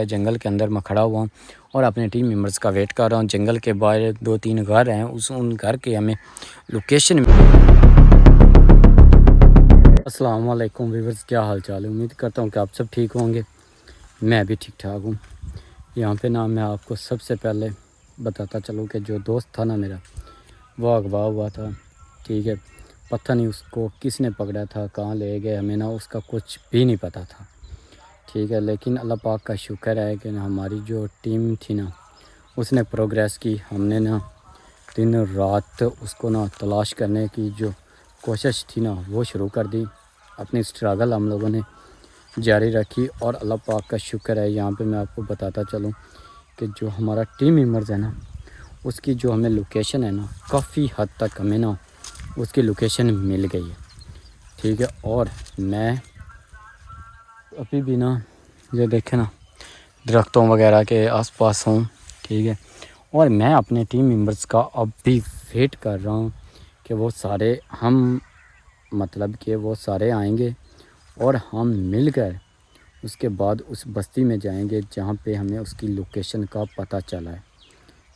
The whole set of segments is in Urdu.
جنگل کے اندر میں کھڑا ہوا ہوں اور اپنے ٹیم ممبرز کا ویٹ کر رہا ہوں. جنگل کے باہر 2-3 گھر ہیں, ان گھر کے ہمیں لوکیشن. السلام علیکم ویورز, کیا حال چال ہے؟ امید کرتا ہوں کہ آپ سب ٹھیک ہوں گے. میں بھی ٹھیک ٹھاک ہوں. یہاں پہ نا میں آپ کو سب سے پہلے بتاتا چلوں کہ جو دوست تھا نا میرا, وہ اغوا ہوا تھا. ٹھیک ہے, پتہ نہیں اس کو کس نے پکڑا تھا, کہاں لے گئے, ہمیں نا اس کا کچھ بھی نہیں پتہ تھا. ٹھیک ہے, لیکن اللہ پاک کا شکر ہے کہ ہماری جو ٹیم تھی نا اس نے پروگریس کی. ہم نے نا دن رات اس کو نا تلاش کرنے کی جو کوشش تھی نا وہ شروع کر دی. اپنی اسٹرگل ہم لوگوں نے جاری رکھی اور اللہ پاک کا شکر ہے. یہاں پہ میں آپ کو بتاتا چلوں کہ جو ہمارا ٹیم ممبرز ہے نا اس کی جو ہمیں لوکیشن ہے نا کافی حد تک ہمیں نا اس کی لوکیشن مل گئی ہے. ٹھیک ہے, اور میں ابھی بھی نا یہ دیکھیں نا درختوں وغیرہ کے آس پاس ہوں. ٹھیک ہے, اور میں اپنے ٹیم ممبرز کا اب بھی ویٹ کر رہا ہوں کہ وہ سارے وہ سارے آئیں گے اور ہم مل کر اس کے بعد اس بستی میں جائیں گے جہاں پہ ہمیں اس کی لوکیشن کا پتہ چلا ہے.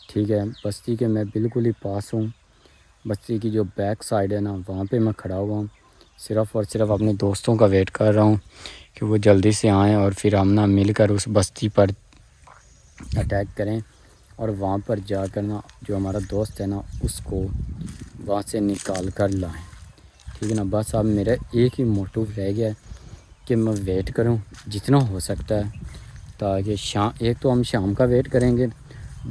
ٹھیک ہے, بستی کے میں بالکل ہی پاس ہوں. بستی کی جو بیک سائڈ ہے نا وہاں پہ میں کھڑا ہوا ہوں, صرف اور صرف اپنے دوستوں کا ویٹ کر رہا ہوں کہ وہ جلدی سے آئیں اور پھر ہم نا مل کر اس بستی پر اٹیک کریں اور وہاں پر جا کر نا جو ہمارا دوست ہے نا اس کو وہاں سے نکال کر لائیں. ٹھیک ہے نا, بس اب میرا ایک ہی موٹو رہ گیا ہے کہ میں ویٹ کروں جتنا ہو سکتا ہے, تاکہ ایک تو ہم شام کا ویٹ کریں گے,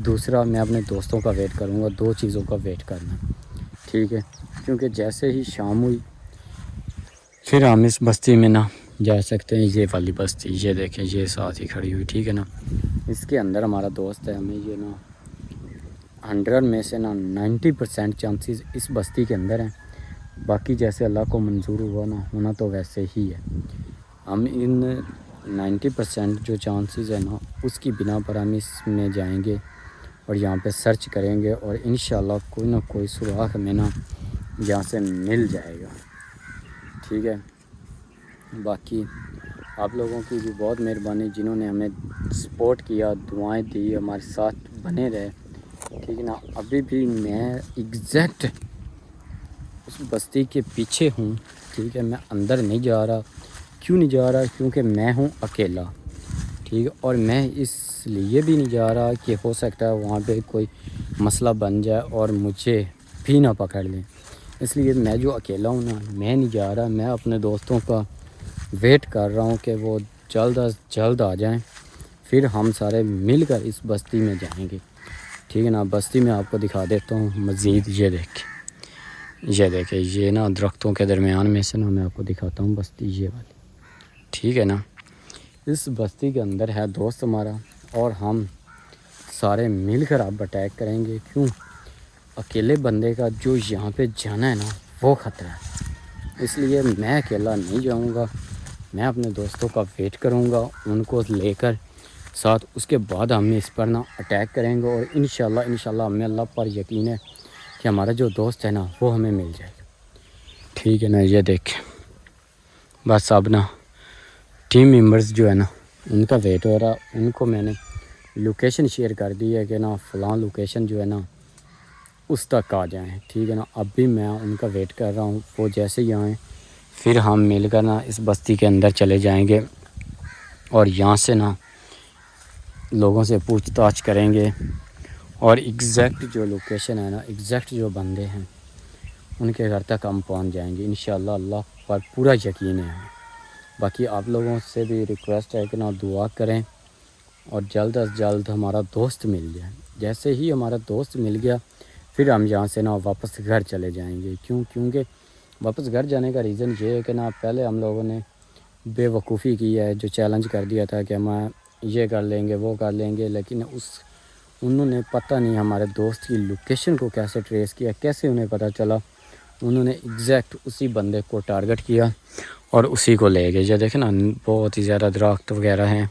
دوسرا میں اپنے دوستوں کا ویٹ کروں گا. 2 چیزوں کا ویٹ کرنا. ٹھیک ہے, کیونکہ جیسے ہی شام ہوئی پھر ہم اس بستی میں نا جا سکتے ہیں. یہ والی بستی یہ دیکھیں, یہ ساتھ ہی کھڑی ہوئی. ٹھیک ہے نا, اس کے اندر ہمارا دوست ہے. ہمیں یہ نا 100 میں سے نا 90% چانسز اس بستی کے اندر ہیں. باقی جیسے اللہ کو منظور ہوا نا ہونا تو ویسے ہی ہے. ہم ان 90% جو چانسز ہیں نا اس کی بنا پر ہم اس میں جائیں گے اور یہاں پہ سرچ کریں گے اور انشاءاللہ کوئی نہ کوئی سراغ ہمیں نا یہاں سے مل جائے گا. ٹھیک ہے, باقی آپ لوگوں کی بھی بہت مہربانی جنہوں نے ہمیں سپورٹ کیا, دعائیں دی, ہمارے ساتھ بنے رہے. ٹھیک ہے نا, ابھی بھی میں ایگزیکٹ اس بستی کے پیچھے ہوں. ٹھیک ہے, میں اندر نہیں جا رہا. کیوں نہیں جا رہا؟ کیونکہ میں ہوں اکیلا. ٹھیک ہے, اور میں اس لیے بھی نہیں جا رہا کہ ہو سکتا ہے وہاں پہ کوئی مسئلہ بن جائے اور مجھے بھی نہ پکڑ لیں. اس لیے میں جو اکیلا ہوں نا میں نہیں جا رہا. میں اپنے دوستوں کا ویٹ کر رہا ہوں کہ وہ جلد از جلد آ جائیں, پھر ہم سارے مل کر اس بستی میں جائیں گے. ٹھیک ہے نا, بستی میں آپ کو دکھا دیتا ہوں مزید. یہ دیکھیں یہ نا درختوں کے درمیان میں سے نا میں آپ کو دکھاتا ہوں بستی یہ والی. ٹھیک ہے نا, اس بستی کے اندر ہے دوست ہمارا اور ہم سارے مل کر اب اٹیک کریں گے. کیوں؟ اکیلے بندے کا جو یہاں پہ جانا ہے نا وہ خطرہ ہے. اس لیے میں اکیلا نہیں جاؤں گا. میں اپنے دوستوں کا ویٹ کروں گا, ان کو لے کر ساتھ. اس کے بعد ہم اس پر نا اٹیک کریں گے اور انشاءاللہ ہمیں اللہ پر یقین ہے کہ ہمارا جو دوست ہے نا وہ ہمیں مل جائے گا. ٹھیک ہے نا, یہ دیکھیں بس اب نا ٹیم ممبرز جو ہے نا ان کا ویٹ ہو رہا. ان کو میں نے لوکیشن شیئر کر دی ہے کہ نا فلاں لوکیشن جو ہے نا اس تک آ جائیں. ٹھیک ہے نا, اب بھی میں ان کا ویٹ کر رہا ہوں. وہ جیسے ہی آئیں پھر ہم مل کر نا اس بستی کے اندر چلے جائیں گے اور یہاں سے نا لوگوں سے پوچھ تاچھ کریں گے اور ایگزیکٹ جو لوکیشن ہے نا ایگزیکٹ جو بندے ہیں ان کے گھر تک ہم پہنچ جائیں گے. انشاءاللہ اللہ پر پورا یقین ہے. باقی آپ لوگوں سے بھی ریکویسٹ ہے کہ نا دعا کریں اور جلد از جلد ہمارا دوست مل جائے. جیسے ہی ہمارا دوست مل گیا پھر ہم یہاں سے نا واپس گھر چلے جائیں گے. کیونکہ واپس گھر جانے کا ریزن یہ ہے کہ نا پہلے ہم لوگوں نے بے وقوفی کی ہے, جو چیلنج کر دیا تھا کہ ہم یہ کر لیں گے وہ کر لیں گے, لیکن انہوں نے پتہ نہیں ہمارے دوست کی لوکیشن کو کیسے ٹریس کیا, کیسے انہیں پتہ چلا. انہوں نے ایگزیکٹ اسی بندے کو ٹارگٹ کیا اور اسی کو لے گئے. یہ دیکھیں نا بہت ہی زیادہ درخت وغیرہ ہیں.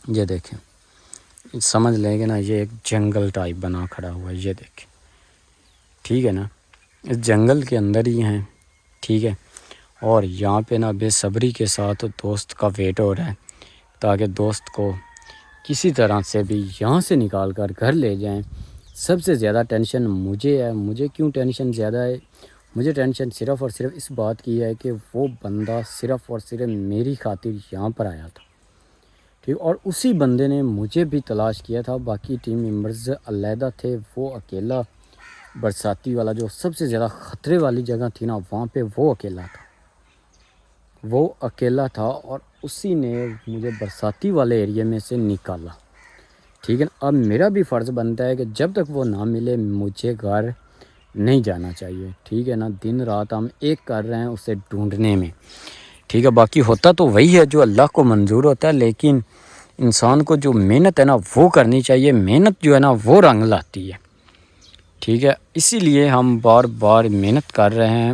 یہ دیکھیں, سمجھ لیں گے نا یہ ایک جنگل ٹائپ بنا کھڑا ہوا ہے. یہ دیکھیں, ٹھیک ہے نا, اس جنگل کے اندر ہی ہیں. ٹھیک ہے, اور یہاں پہ نا بے صبری کے ساتھ دوست کا ویٹ ہو رہا ہے تاکہ دوست کو کسی طرح سے بھی یہاں سے نکال کر گھر لے جائیں۔ سب سے زیادہ ٹینشن مجھے ہے۔ مجھے کیوں ٹینشن زیادہ ہے؟ مجھے ٹینشن صرف اور صرف اس بات کی ہے کہ وہ بندہ صرف اور صرف میری خاطر یہاں پر آیا تھا، ٹھیک، اور اسی بندے نے مجھے بھی تلاش کیا تھا۔ باقی ٹیم ممبرز علیحدہ تھے، وہ اکیلا برساتی والا جو سب سے زیادہ خطرے والی جگہ تھی نا، وہاں پہ وہ اکیلا تھا اور اسی نے مجھے برساتی والے ایریے میں سے نکالا، ٹھیک ہے نا۔ اب میرا بھی فرض بنتا ہے کہ جب تک وہ نہ ملے مجھے گھر نہیں جانا چاہیے، ٹھیک ہے نا۔ دن رات ہم ایک کر رہے ہیں اسے ڈھونڈنے میں، ٹھیک ہے۔ باقی ہوتا تو وہی ہے جو اللہ کو منظور ہوتا ہے، لیکن انسان کو جو محنت ہے نا وہ کرنی چاہیے۔ محنت جو ہے نا وہ رنگ لاتی ہے، ٹھیک ہے۔ اسی لیے ہم بار بار محنت کر رہے ہیں۔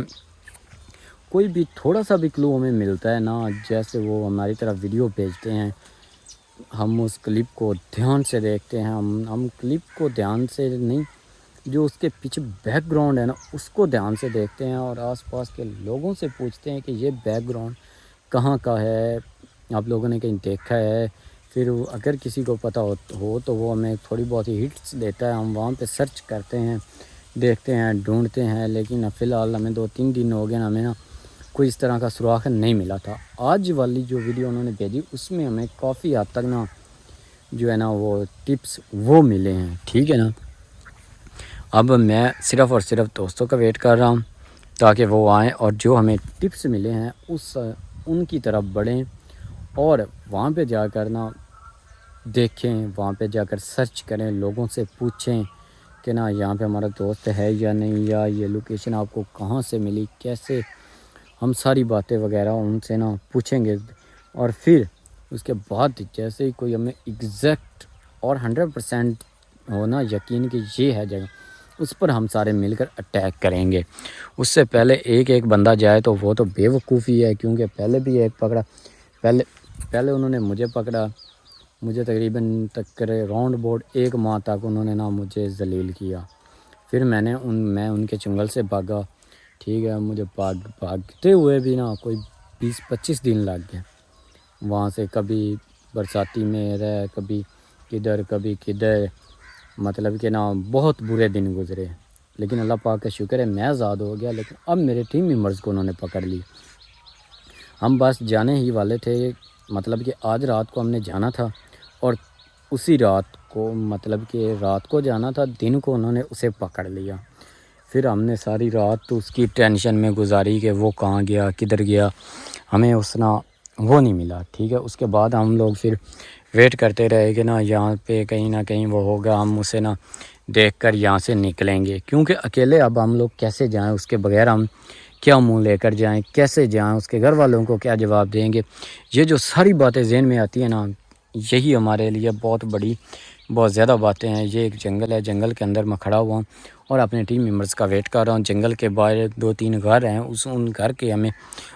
کوئی بھی تھوڑا سا بھی کلو ہمیں ملتا ہے نا، جیسے وہ ہماری طرف ویڈیو بھیجتے ہیں، ہم اس کلپ کو دھیان سے دیکھتے ہیں۔ ہم کلپ کو دھیان سے نہیں، جو اس کے پیچھے بیک گراؤنڈ ہے نا اس کو دھیان سے دیکھتے ہیں، اور آس پاس کے لوگوں سے پوچھتے ہیں کہ یہ بیک گراؤنڈ کہاں کا ہے، آپ لوگوں نے کہیں دیکھا ہے۔ پھر اگر کسی کو پتہ ہو تو وہ ہمیں تھوڑی بہت ہی ہٹس دیتا ہے، ہم وہاں پہ سرچ کرتے ہیں، دیکھتے ہیں، ڈھونڈتے ہیں۔ لیکن فی الحال ہمیں 2-3 دن ہو گئے نا، ہمیں نا کوئی اس طرح کا سراغ نہیں ملا تھا۔ آج والی جو ویڈیو انہوں نے بھیجی اس میں ہمیں کافی حد تک نا جو ہے نا وہ ٹپس وہ ملے ہیں، ٹھیک ہے نا۔ اب میں صرف اور صرف دوستوں کا ویٹ کر رہا ہوں تاکہ وہ آئیں اور جو ہمیں ٹپس ملے ہیں ان کی طرف بڑھیں، اور وہاں پہ جا کر نا دیکھیں، وہاں پہ جا کر سرچ کریں، لوگوں سے پوچھیں کہ نا یہاں پہ ہمارا دوست ہے یا نہیں، یا یہ لوکیشن آپ کو کہاں سے ملی، کیسے، ہم ساری باتیں وغیرہ ان سے نا پوچھیں گے۔ اور پھر اس کے بعد جیسے ہی کوئی ہمیں ایگزیکٹ اور 100% ہونا یقین کہ یہ ہے جگہ، اس پر ہم سارے مل کر اٹیک کریں گے۔ اس سے پہلے ایک بندہ جائے تو وہ تو بے وقوفی ہے، کیونکہ پہلے بھی ایک پکڑا، پہلے انہوں نے مجھے پکڑا، مجھے تقریباً راؤنڈ بورڈ 1 ماہ تک انہوں نے نا مجھے ذلیل کیا۔ پھر میں ان کے چنگل سے بھاگا، ٹھیک ہے۔ مجھے بھاگتے ہوئے بھی نا کوئی 20-25 دن لگ گئے وہاں سے، کبھی برساتی میں رہ، کبھی کدھر، مطلب کہ نا بہت برے دن گزرے۔ لیکن اللہ پاک کا شکر ہے میں آزاد ہو گیا، لیکن اب میرے ٹیم ممبرز کو انہوں نے پکڑ لی۔ ہم بس جانے ہی والے تھے، مطلب کہ آج رات کو ہم نے جانا تھا، اور اسی رات کو، مطلب کہ رات کو جانا تھا، دن کو انہوں نے اسے پکڑ لیا۔ پھر ہم نے ساری رات تو اس کی ٹینشن میں گزاری کہ وہ کہاں گیا، کدھر گیا، ہمیں وہ نہیں ملا، ٹھیک ہے۔ اس کے بعد ہم لوگ پھر ویٹ کرتے رہے کہ نا یہاں پہ کہیں نہ کہیں وہ ہوگا، ہم اسے نا دیکھ کر یہاں سے نکلیں گے، کیونکہ اکیلے اب ہم لوگ کیسے جائیں، اس کے بغیر ہم کیا منہ لے کر جائیں، کیسے جائیں، اس کے گھر والوں کو کیا جواب دیں گے۔ یہ جو ساری باتیں ذہن میں آتی ہیں نا، یہی ہمارے لیے بہت زیادہ باتیں ہیں۔ یہ ایک جنگل ہے، جنگل کے اندر میں کھڑا ہوا ہوں اور اپنے ٹیم ممبرز کا ویٹ کر رہا ہوں۔ جنگل کے باہر 2-3 گھر ہیں، ان گھر کے ہمیں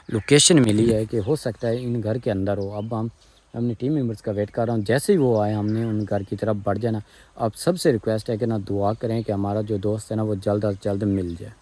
لوکیشن ملی ہے کہ ہو سکتا ہے ان گھر کے اندر ہو۔ اب ہم اپنے ٹیم ممبرز کا ویٹ کر رہا ہوں، جیسے ہی وہ آئے ہم نے ان گھر کی طرف بڑھ جانا۔ اب سب سے ریکویسٹ ہے کہ نا دعا کریں کہ ہمارا جو دوست ہے نا وہ جلد از جلد مل جائے۔